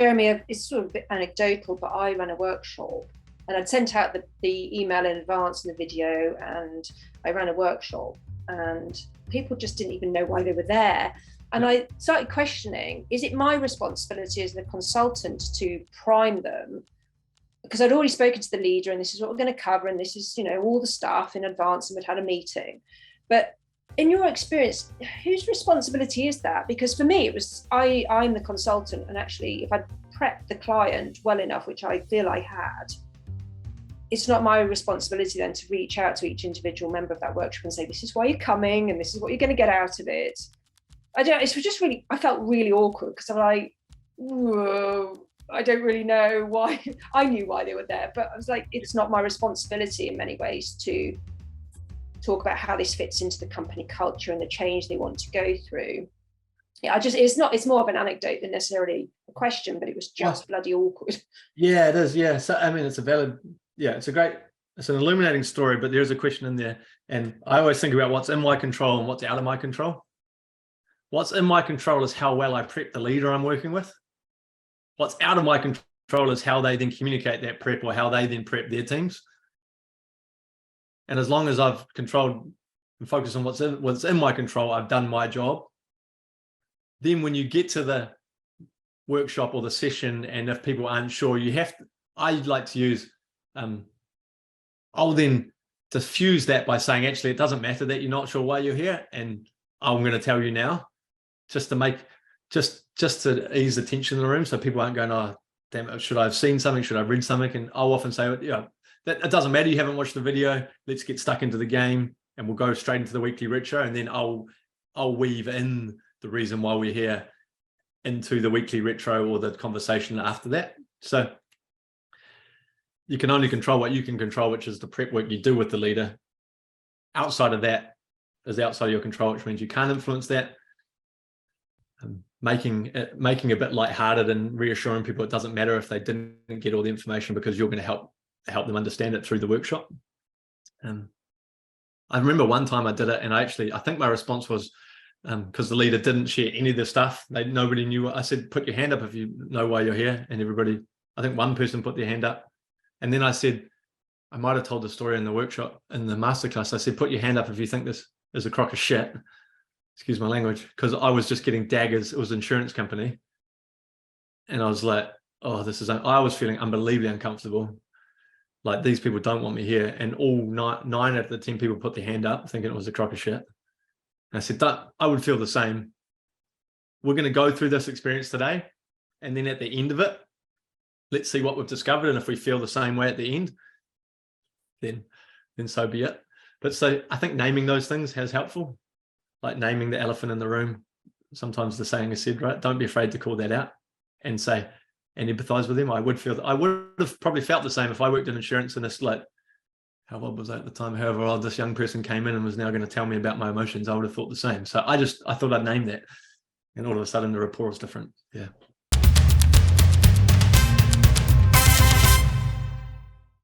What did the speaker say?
Jeremy, it's sort of a bit anecdotal, but I ran a workshop and I'd sent out the email in advance and the video, and I ran a workshop and people just didn't even know why they were there. And I started questioning, is it my responsibility as the consultant to prime them? Because I'd already spoken to the leader and this is what we're going to cover, and this is, all the stuff in advance, and we'd had a meeting. But in your experience, whose responsibility is that? Because for me, it was, I'm the consultant, and actually, if I prepped the client well enough, which I feel I had, it's not my responsibility then to reach out to each individual member of that workshop and say, this is why you're coming, and this is what you're going to get out of it. It was just really, I felt really awkward because I'm like, whoa, I don't really know why. I knew why they were there, but I was like, it's not my responsibility in many ways to talk about how this fits into the company culture and the change they want to go through. Yeah, it's more of an anecdote than necessarily a question, but it was just bloody awkward. Yeah, it is. Yeah. So, I mean, it's an illuminating story, but there's a question in there. And I always think about what's in my control and what's out of my control. What's in my control is how well I prep the leader I'm working with. What's out of my control is how they then communicate that prep, or how they then prep their teams. And as long as I've controlled and focused on what's in my control, I've done my job. Then when you get to the workshop or the session, and if people aren't sure, I like to use, I'll then diffuse that by saying, actually, it doesn't matter that you're not sure why you're here, and I'm going to tell you now, just to ease the tension in the room, so people aren't going, oh, damn it, should I have seen something? Should I have read something? And I'll often say, that it doesn't matter. You haven't watched the video. Let's get stuck into the game, and we'll go straight into the weekly retro. And then I'll weave in the reason why we're here into the weekly retro or the conversation after that. So you can only control what you can control, which is the prep work you do with the leader. Outside of that is outside of your control, which means you can't influence that. Making a bit lighthearted and reassuring people it doesn't matter if they didn't get all the information, because you're going to help them understand it through the workshop. I remember one time I did it, and I think my response was, because the leader didn't share any of the stuff, nobody knew. I said, put your hand up if you know why you're here. And everybody, I think one person put their hand up. And then I said, I might have told the story in the workshop, in the masterclass, I said, put your hand up if you think this is a crock of shit. Excuse my language, because I was just getting daggers. It was an insurance company. And I was like, oh, I was feeling unbelievably uncomfortable. Like, these people don't want me here. And all nine out of the 10 people put their hand up thinking it was a crock of shit. And I said, I would feel the same. We're going to go through this experience today. And then at the end of it, let's see what we've discovered. And if we feel the same way at the end, then so be it. But so I think naming those things is helpful. Like naming the elephant in the room. Sometimes the saying is said, right? Don't be afraid to call that out and say, and empathize with them. I would have probably felt the same if I worked in insurance, and it's like, how old was I at the time? However old this young person came in and was now going to tell me about my emotions, I would have thought the same. So I thought I'd name that, and all of a sudden the rapport is different. Yeah.